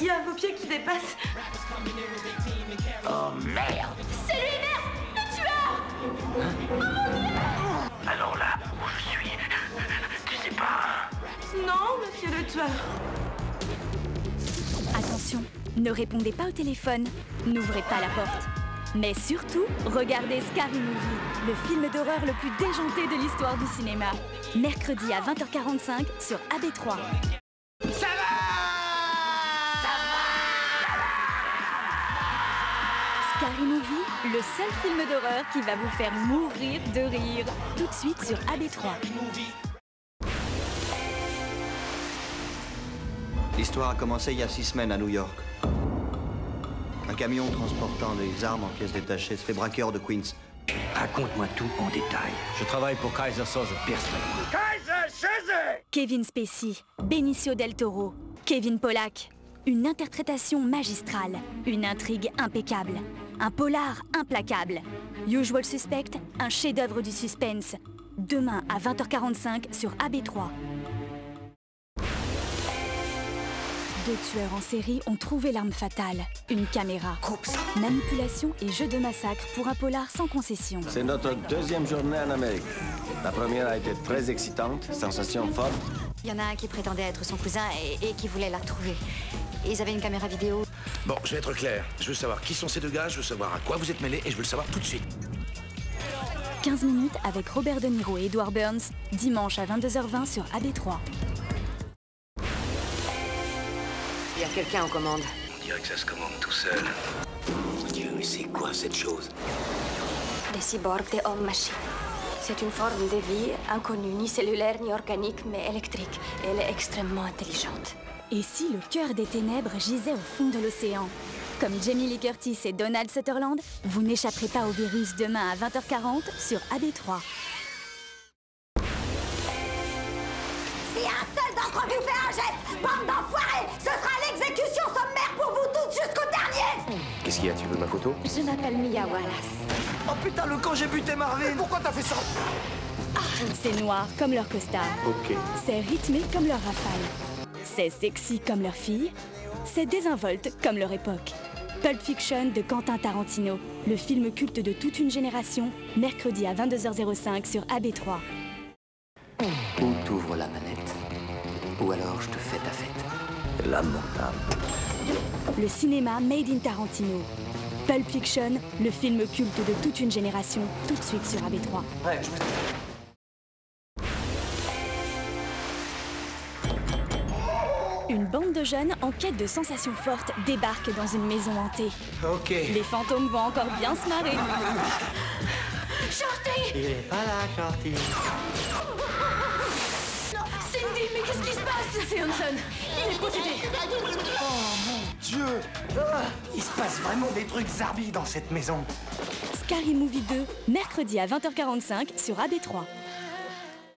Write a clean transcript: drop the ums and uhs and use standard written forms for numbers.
Il y a vos pieds qui dépassent. Oh merde! C'est lui, merde! Le tueur! Hein? Oh mon Dieu! Alors là où je suis, tu sais pas... Non, monsieur le tueur. Attention, ne répondez pas au téléphone, n'ouvrez pas la porte. Mais surtout, regardez Scary Movie, le film d'horreur le plus déjanté de l'histoire du cinéma. Mercredi à 20h45 sur AB3. Ça va! Scary Movie, le seul film d'horreur qui va vous faire mourir de rire. Tout de suite sur AB3. L'histoire a commencé il y a 6 semaines à New York. Un camion transportant des armes en pièces détachées se fait braquer hors de Queens. Raconte-moi tout en détail. Je travaille pour Kaiser Soze. Kaiser Soze! Kevin Spacey, Benicio del Toro, Kevin Pollak. Une interprétation magistrale, une intrigue impeccable, un polar implacable. Usual Suspect, un chef-d'œuvre du suspense. Demain à 20h45 sur AB3. 2 tueurs en série ont trouvé l'arme fatale, une caméra. Manipulation et jeu de massacre pour un polar sans concession. C'est notre 2e journée en Amérique. La première a été très excitante, sensation forte. Il y en a un qui prétendait être son cousin et qui voulait la retrouver. Ils avaient une caméra vidéo. Bon, je vais être clair. Je veux savoir qui sont ces 2 gars, je veux savoir à quoi vous êtes mêlés et je veux le savoir tout de suite. 15 minutes avec Robert De Niro et Edward Burns, dimanche à 22h20 sur AB3. Il y a quelqu'un aux commandes. On dirait que ça se commande tout seul. Mon Dieu, mais c'est quoi cette chose? Des cyborgs, des hommes-machines. C'est une forme de vie inconnue, ni cellulaire, ni organique, mais électrique. Elle est extrêmement intelligente. Et si le cœur des ténèbres gisait au fond de l'océan? Comme Jamie Lee Curtis et Donald Sutherland, vous n'échapperez pas au virus demain à 20h40 sur AB3. Si un seul d'entre vous fait un geste, bande d'enfoirés, ce sera l'exécution sommaire pour vous toutes jusqu'au dernier. Qu'est-ce qu'il y a? Tu veux ma photo? Je m'appelle Mia Wallace. Oh putain, le camp, j'ai buté Marvin! Pourquoi t'as fait ça? C'est noir comme leur costard. Ok. C'est rythmé comme leur rafale. C'est sexy comme leur fille. C'est désinvolte comme leur époque. Pulp Fiction de Quentin Tarantino, le film culte de toute une génération, mercredi à 22h05 sur AB3. Ou t'ouvres la manette, ou alors je te fais ta fête. Lamentable. Le cinéma Made in Tarantino. Pulp Fiction, le film culte de toute une génération, tout de suite sur AB3. Ouais, Une bande de jeunes en quête de sensations fortes débarque dans une maison hantée. Ok. Les fantômes vont encore bien se marrer. Shorty! Il est pas là, Shorty. Cindy, mais qu'est-ce qui se passe? C'est Hanson. Il est possédé. Dieu! Il se passe vraiment des trucs zarbi dans cette maison. Scary Movie 2, mercredi à 20h45 sur AB3.